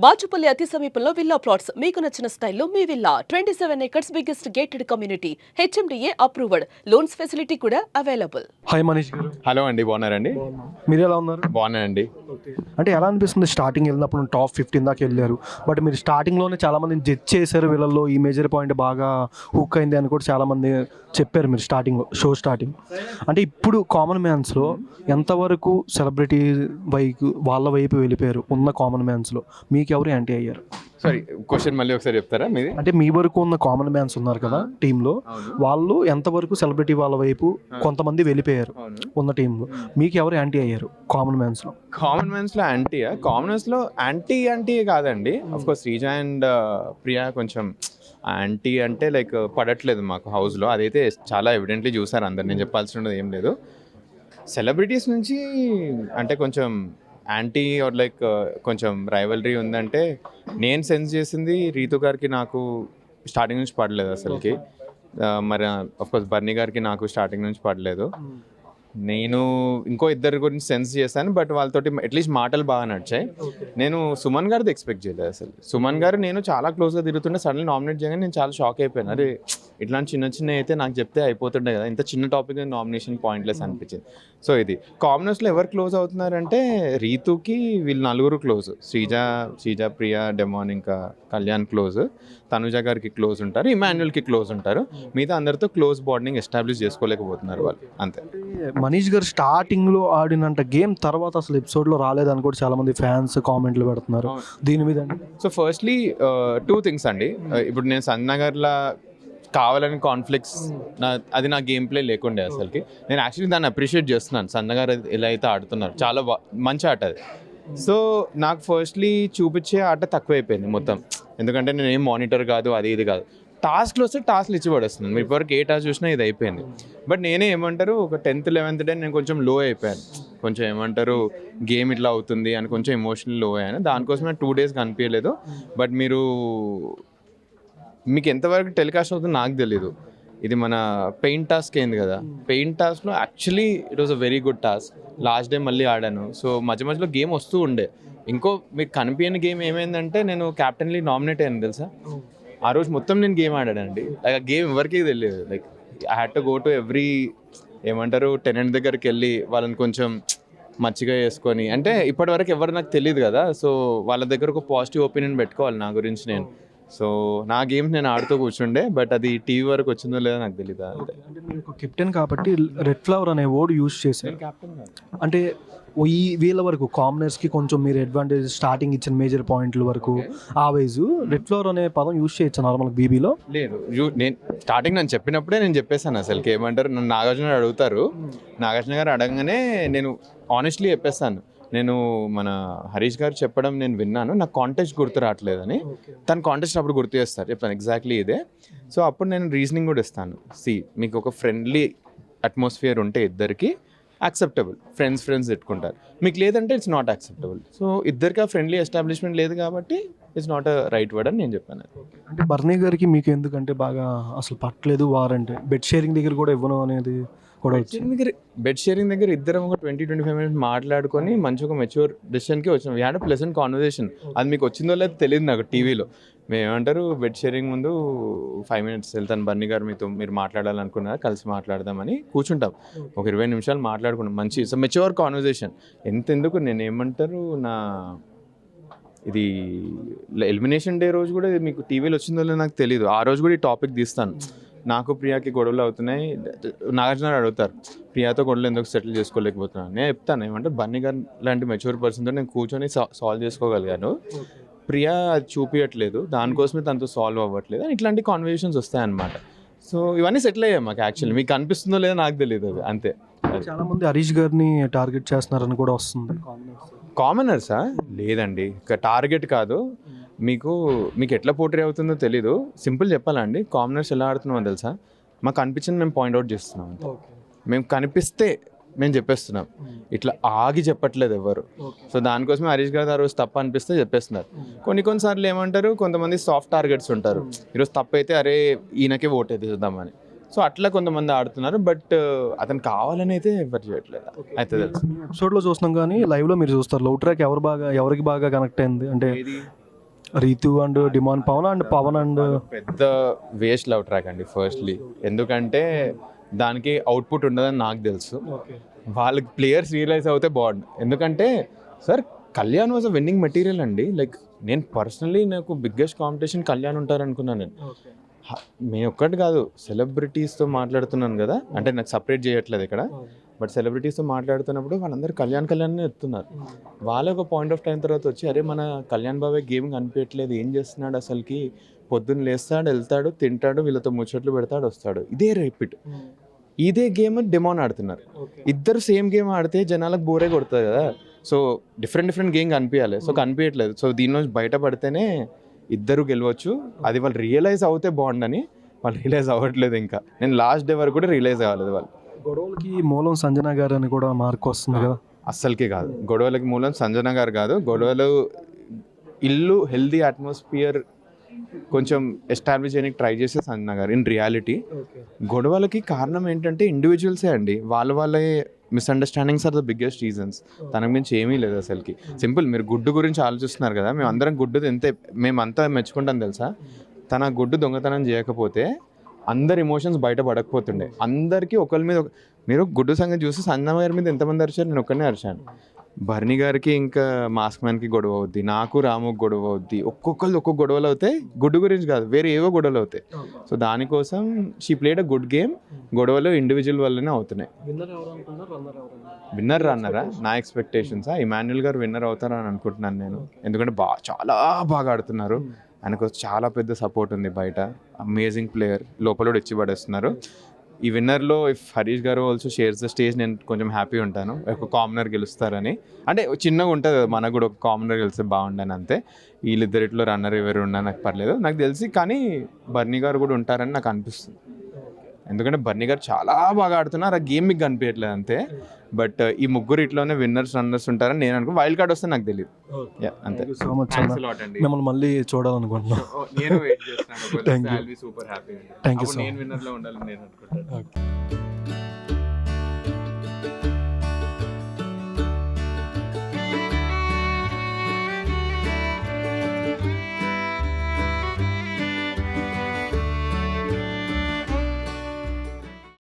బాచుపల్లి అతి సమీపంలో villa plots మీకు నచ్చిన స్టైల్లో మీ villa 27 acres biggest gated community HMDA approved loans facility కూడా అవైలబుల్. హాయ్ మనీష్ గారు. హలో అండి, బాగున్నారండి? మీరు ఎలా ఉన్నారు? బాగున్నానండి. అంటే ఎలా అనిపిస్తుంది స్టార్టింగ్ వెళ్ళినప్పుడు టాప్ 15 దాకా వెళ్ళారు, బట్ మీరు స్టార్టింగ్లోనే చాలామందిని జడ్జ్ చేశారు, వీళ్ళల్లో ఈ మేజర్ పాయింట్ బాగా హుక్ అయింది అని కూడా చాలామంది చెప్పారు మీరు స్టార్టింగ్లో, షో స్టార్టింగ్. అంటే ఇప్పుడు కామన్ మ్యాన్స్లో ఎంతవరకు సెలబ్రిటీ వాళ్ళ వైపు వెళ్ళిపోయారు ఉన్న కామన్ మ్యాన్స్లో? మీకు ఎవరు యాంటీ అయ్యారు? సారీ, క్వశ్చన్ మళ్ళీ ఒకసారి చెప్తారా మీది? అంటే మీ వరకు ఉన్న కామన్ మ్యాన్స్ ఉన్నారు కదా టీంలో, వాళ్ళు ఎంతవరకు సెలబ్రిటీ వాళ్ళ వైపు కొంతమంది వెళ్ళిపోయారు ఉన్న టీంలో, మీకు ఎవరు యాంటీ అయ్యారు కామన్ మ్యాన్స్లో? కామన్ మ్యాన్స్లో యాంటీయా? కామన్ మ్యాన్స్లో యాంటీ కాదండి. అఫ్కోర్స్ శ్రీజ అండ్ ప్రియా కొంచెం యాంటీ అంటే లైక్ పడట్లేదు మాకు హౌస్లో, అదైతే చాలా ఎవిడెంట్లీ చూసారు అందరు, నేను చెప్పాల్సినది ఏం లేదు. సెలబ్రిటీస్ నుంచి అంటే కొంచెం యాంటీ ఆర్ లైక్ కొంచెం రైవలరీ ఉందంటే నేను సెన్స్ చేసింది రీతు గారికి నాకు స్టార్టింగ్ నుంచి పడలేదు అసలుకి. మరి అఫ్కోర్స్ బర్నీ గారికి నాకు స్టార్టింగ్ నుంచి పడలేదు. నేను ఇంకో ఇద్దరి గురించి సెన్స్ చేశాను, బట్ వాళ్ళతోటి అట్లీస్ట్ మాటలు బాగా నడిచాయి. నేను సుమన్ గారిది ఎక్స్పెక్ట్ చేయలేదు అసలు. సుమన్ గారు నేను చాలా క్లోజ్గా తిరుగుతుంటే సడన్లీ నామినేట్ చేయగానే నేను చాలా షాక్ అయిపోయాను. అరే, ఇట్లాంటి చిన్న అయితే నాకు చెప్తే అయిపోతుండే కదా, ఇంత చిన్న టాపిక్ నామినేషన్ పాయింట్లెస్ అనిపించింది. సో ఇది కామనర్స్లో ఎవరు క్లోజ్ అవుతున్నారంటే రీతుకి వీళ్ళు నలుగురు క్లోజ్. శ్రీజ, ప్రియా, డెమాన్, ఇంకా కళ్యాణ్ క్లోజ్, తనుజ గారికి క్లోజ్ ఉంటారు, ఇమాన్యుల్కి క్లోజ్ ఉంటారు. మిగతా అందరితో క్లోజ్ బాండింగ్ ఎస్టాబ్లిష్ చేసుకోలేకపోతున్నారు వాళ్ళు, అంతే. మనీష్ గారు స్టార్టింగ్లో ఆడినంత గేమ్ తర్వాత అసలు ఎపిసోడ్లో రాలేదని కూడా చాలామంది ఫ్యాన్స్ కామెంట్లు పెడుతున్నారు, దీని మీద? సో ఫస్ట్లీ 2 things అండి. ఇప్పుడు నేను సన్నగర్లా కావాలని కాన్ఫ్లిక్ట్స్ అది నా గేమ్ ప్లే లేకుండే అసలుకి. నేను యాక్చువల్లీ దాన్ని అప్రిషియేట్ చేస్తున్నాను, సన్నగారు ఎలా అయితే ఆడుతున్నారు, చాలా మంచి ఆట అది. సో నాకు ఫస్ట్లీ చూపించే ఆట తక్కువైపోయింది మొత్తం, ఎందుకంటే నేను ఏం మానిటర్ కాదు, అది ఇది కాదు. టాస్క్లు వస్తే టాస్క్లు ఇచ్చి పడేస్తున్నాను. మీరు ఇప్పటివరకు ఏ టాస్క్ చూసినా ఇది అయిపోయింది. బట్ నేనే ఏమంటారు, ఒక 10th 11th డే నేను కొంచెం లో అయిపోయాను, కొంచెం ఏమంటారు గేమ్ ఇట్లా అవుతుంది అని కొంచెం ఎమోషనల్ లో అయ్యాను. దానికోసం నేను 2 days కనిపించలేదు. బట్ మీకు ఎంతవరకు టెలికాస్ట్ అవుతుందో నాకు తెలీదు. ఇది మన పెయింట్ టాస్క్ అయింది కదా, పెయింట్ టాస్క్లో actually it was a very good task. Last day మళ్ళీ ఆడాను. సో మధ్యలో గేమ్ వస్తూ ఉండే. ఇంకో మీకు కనిపించని గేమ్ ఏమైందంటే, నేను క్యాప్టెన్లీ నామినేట్ అయ్యాను తెలుసా. ఆ రోజు మొత్తం నేను గేమ్ ఆడానండి. లైక్ ఆ గేమ్ ఎవరికి తెలియదు. Like I had to go to every ఏమంటారు టెనెంట్ దగ్గరికి వెళ్ళి వాళ్ళని కొంచెం మచ్చిగా చేసుకొని, అంటే ఇప్పటివరకు ఎవరు నాకు తెలియదు కదా, సో వాళ్ళ దగ్గర ఒక పాజిటివ్ ఒపీనియన్ పెట్టుకోవాలి నా గురించి నేను. సో నా గేమ్స్ నేను ఆడుతూ కూర్చుండే, బట్ అది టీవీ వరకు వచ్చిందో లేదో నాకు తెలియదు. అంటే మీరు ఒక కెప్టెన్ కాబట్టి రెడ్ ఫ్లవర్ అనే వర్డ్ యూజ్ చేశారు. అంటే ఈ వీళ్ళ వరకు కామనర్స్కి కొంచెం మీరు అడ్వాంటేజ్ స్టార్టింగ్ ఇచ్చిన మేజర్ పాయింట్ల వరకు ఆ వైజు రెడ్ ఫ్లవర్ అనే పదం యూజ్ చేయొచ్చు నార్మల్ బీబీలో? లేదు, నేను స్టార్టింగ్ నేను చెప్పినప్పుడే నేను చెప్పేసాను అసలుకి. ఏమంటారు, నన్ను నాగార్జున గారు అడుగుతారు, నాగార్జున గారు అడగగానే నేను ఆనెస్ట్లీ చెప్పేస్తాను. నేను మన హరీష్ గారు చెప్పడం నేను విన్నాను, నాకు కాంటెక్స్ట్ గుర్తు రావట్లేదని. తన కాంటెక్స్ట్ అప్పుడు గుర్తు చేస్తారు, చెప్తాను ఎగ్జాక్ట్లీ ఇదే. సో అప్పుడు నేను రీజనింగ్ కూడా ఇస్తాను. మీకు ఒక ఫ్రెండ్లీ అట్మాస్ఫియర్ ఉంటే ఇద్దరికి యాక్సెప్టబుల్, ఫ్రెండ్స్ పెట్టుకుంటారు. మీకు లేదంటే ఇట్స్ నాట్ యాక్సెప్టబుల్. సో ఇద్దరికి ఆ ఫ్రెండ్లీ ఎస్టాబ్లిష్మెంట్ లేదు కాబట్టి it's not a right word అని నేను చెప్పాను. అంటే బర్నీ గారికి మీకు ఎందుకంటే బాగా అసలు పట్టలేదు వారంటే, బెడ్ షేరింగ్ దగ్గర కూడా ఇవ్వను అనేది కూడా బెడ్ షేరింగ్ దగ్గర ఇద్దరం ఒక 20-25 minutes మాట్లాడుకొని మంచి ఒక మెచ్యూర్ డెసిషన్కి వచ్చినాం. We had a pleasant conversation. అది మీకు వచ్చిందో లేదో తెలియదు నాకు టీవీలో. మేము ఏమంటారు, బెడ్ షేరింగ్ ముందు 5 minutes వెళ్తాను, బర్నీ గారు మీరు మాట్లాడాలనుకున్నారా, కలిసి మాట్లాడదామని కూర్చుంటాం. ఒక 20 నిమిషాలు మాట్లాడుకున్నాం, మంచి ఇట్స్ మెచ్యూర్ కాన్వర్సేషన్. ఎంతెందుకు నేను ఏమంటారు, నా ఇది ఎలిమినేషన్ డే రోజు కూడా మీకు టీవీలో వచ్చిందో లేదో నాకు తెలియదు. ఆ రోజు కూడా ఈ టాపిక్ తీస్తాను. నాకు ప్రియాకి గొడవలు అవుతున్నాయి, నాగార్జున అడుగుతారు ప్రియాతో గొడవలు ఎందుకు సెటిల్ చేసుకోలేకపోతున్నాను. నేను చెప్తాను, ఏమంటే బన్నీ గారు లాంటి మెచ్యూర్ పర్సన్తో నేను కూర్చొని సాల్వ్ చేసుకోగలిగాను, ప్రియా అది చూపించట్లేదు, దానికోసమే తనతో సాల్వ్ అవ్వట్లేదు అని ఇట్లాంటి కాన్వర్సేషన్స్ వస్తాయన్నమాట. సో ఇవన్నీ సెటిల్ అయ్యాయి మాకు. యాక్చువల్లీ మీకు అనిపిస్తుందో లేదో నాకు తెలియదు, అది అంతే. చాలామంది హరీష్ గారిని టార్గెట్ చేస్తున్నారని కూడా వస్తుంది. కామనర్సా? లేదండి, టార్గెట్ కాదు. మీకు ఎట్లా పోట్రీ అవుతుందో తెలీదు. సింపుల్ చెప్పాలండి, కామనర్స్ ఎలా ఆడుతున్నామో తెలుసా, మాకు అనిపించింది మేము పాయింట్అవుట్ చేస్తున్నాం. మేము కనిపిస్తే మేము చెప్పేస్తున్నాం, ఇట్లా ఆగి చెప్పట్లేదు ఎవరు. సో దానికోసమే హరీష్ గారు ఆ రోజు తప్పు అనిపిస్తే చెప్పేస్తున్నారు. కొన్నిసార్లు ఏమంటారు, కొంతమంది సాఫ్ట్ టార్గెట్స్ ఉంటారు, ఈరోజు తప్పు అయితే అరే ఈయనకే ఓట్ అయితే చూద్దామని. సో అట్లా కొంతమంది ఆడుతున్నారు, బట్ అతను కావాలని అయితే ఎవరు చేయట్లేదు అయితే తెలుసు. ఎపిసోడ్లో చూస్తున్నాం కానీ లైవ్లో మీరు చూస్తారు, లవ్ ట్రాక్ ఎవరికి బాగా కనెక్ట్ అయింది అంటే Ritu and Demon Pavan and Pavan and పెద్ద వేస్ట్ లవ్ ట్రాక్ అండి ఫస్ట్లీ. ఎందుకంటే దానికి అవుట్పుట్ ఉండదని నాకు తెలుసు. వాళ్ళకి ప్లేయర్స్ రియలైజ్ అవుతే బాగుండు. ఎందుకంటే sir Kalyan was a winnowing material అండి. లైక్ నేను పర్సనలీ నాకు బిగ్గెస్ట్ కాంపిటీషన్ కళ్యాణ్ ఉంటారనుకున్నాను నేను. మేము ఒక్కటి కాదు, సెలబ్రిటీస్తో మాట్లాడుతున్నాను కదా, అంటే నాకు సపరేట్ చేయట్లేదు ఇక్కడ, బట్ సెలబ్రిటీస్తో మాట్లాడుతున్నప్పుడు వాళ్ళందరూ కళ్యాణ్ ఎత్తున్నారు. వాళ్ళ ఒక పాయింట్ ఆఫ్ టైం తర్వాత వచ్చి అరే మన కళ్యాణ్ బాబాయ్ గేమ్ కనిపించట్లేదు, ఏం చేస్తున్నాడు అసలుకి, పొద్దున్న లేస్తాడు వెళ్తాడు తింటాడు వీళ్ళతో ముచ్చట్లు పెడతాడు వస్తాడు, ఇదే రిపీట్. ఇదే గేమ్ డిమాన్ ఆడుతున్నారు. ఇద్దరు సేమ్ గేమ్ ఆడితే జనాలకు బోరే కొడుతుంది కదా. సో డిఫరెంట్ గేమ్ కనిపించాలి. సో కనిపించట్లేదు. సో దీనిలో బయటపడితేనే ఇద్దరు గెలవచ్చు. అది వాళ్ళు రియలైజ్ అవుతే బాగుండని, వాళ్ళు రియలైజ్ అవ్వట్లేదు. ఇంకా నేను లాస్ట్ డే వరకు కూడా రియలైజ్ అవ్వలేదు. వాళ్ళు గొడవలకి మూలం సంజన గారు అని కూడా మార్క్ వస్తుంది కదా. అస్సలకి కాదు, గొడవలకి మూలం సంజన గారు కాదు. గొడవలు ఇల్లు హెల్దీ అట్మాస్ఫియర్ కొంచెం ఎస్టాబ్లిష్ చేయడానికి ట్రై చేసే సంజన గారు. ఇన్ రియాలిటీ గొడవలకి కారణం ఏంటంటే ఇండివిజువల్సే అండి. వాళ్ళే misunderstandings are the biggest reasons. తనకు మించి ఏమీ లేదు అసలుకి. సింపుల్, మీరు గుడ్డు గురించి ఆలోచిస్తున్నారు కదా, మేము అందరం గుడ్డు మేమంతా మెచ్చుకుంటాం తెలుసా. తన గుడ్డు దొంగతనం చేయకపోతే అందరి ఎమోషన్స్ బయట పడకపోతుండే. అందరికీ ఒకరి మీద మీరు గుడ్డు సంగతి చూసి సంజన గారి మీద ఎంతమంది అరిచారు, నేను ఒక్కనే అరిచాను. భరణి గారికి ఇంకా మాస్క్ మ్యాన్కి గొడవ అవుద్ది, నాకు రాముకి గొడవ అవుద్ది, ఒక్కొక్కరు ఒక్కొక్క గొడవలు అవుతాయి. గుడ్డు గురించి కాదు, వేరే ఏవో గొడవలు అవుతాయి. సో దానికోసం she played a good game. గొడవలు ఇండివిజువల్ వల్లనే అవుతున్నాయి. విన్నర్ రన్నరా నా ఎక్స్పెక్టేషన్సా ఇమాన్యుల్ గారు విన్నర్ అవుతారని అనుకుంటున్నాను నేను. ఎందుకంటే చాలా బాగా ఆడుతున్నారు. ఆయనకు చాలా పెద్ద సపోర్ట్ ఉంది బయట. అమేజింగ్ ప్లేయర్, లోపల కూడా ఇచ్చి పడేస్తున్నారు. ఈ విన్నర్లో ఇఫ్ హరీష్ గారు ఆల్సో షేర్స్ ద స్టేజ్, నేను కొంచెం హ్యాపీ ఉంటాను. ఒక కామనర్ గెలుస్తారని. అంటే చిన్నగా ఉంటుంది కదా, మనకు కూడా ఒక కామనర్ గెలిస్తే బాగుండని అంతే. వీళ్ళిద్దరిట్లో రన్నర్ ఎవరు ఉన్నా నాకు పర్లేదు నాకు తెలిసి. కానీ బర్నీ గారు కూడా ఉంటారని నాకు అనిపిస్తుంది. ఎందుకంటే బర్నీ గారు చాలా బాగా ఆడుతున్నారు. ఆ గేమ్ మీకు కనిపించట్లేదు అంతే. బట్ ఈ ముగ్గురు ఇట్లోనే విన్నర్స్ రన్నర్స్ ఉంటారని నేను అనుకో. వైల్డ్ కార్డ్ వస్తే నాకు తెలియదు అంతే. సో మచ్ మిమ్మల్ని మళ్ళీ చూడాలనుకుంటున్నాను. నేను వెయిట్ చేస్తాను. Thank you. Super happy. Thank you so నేను విన్నర్లో ఉండాలని నేను అనుకుంటాను.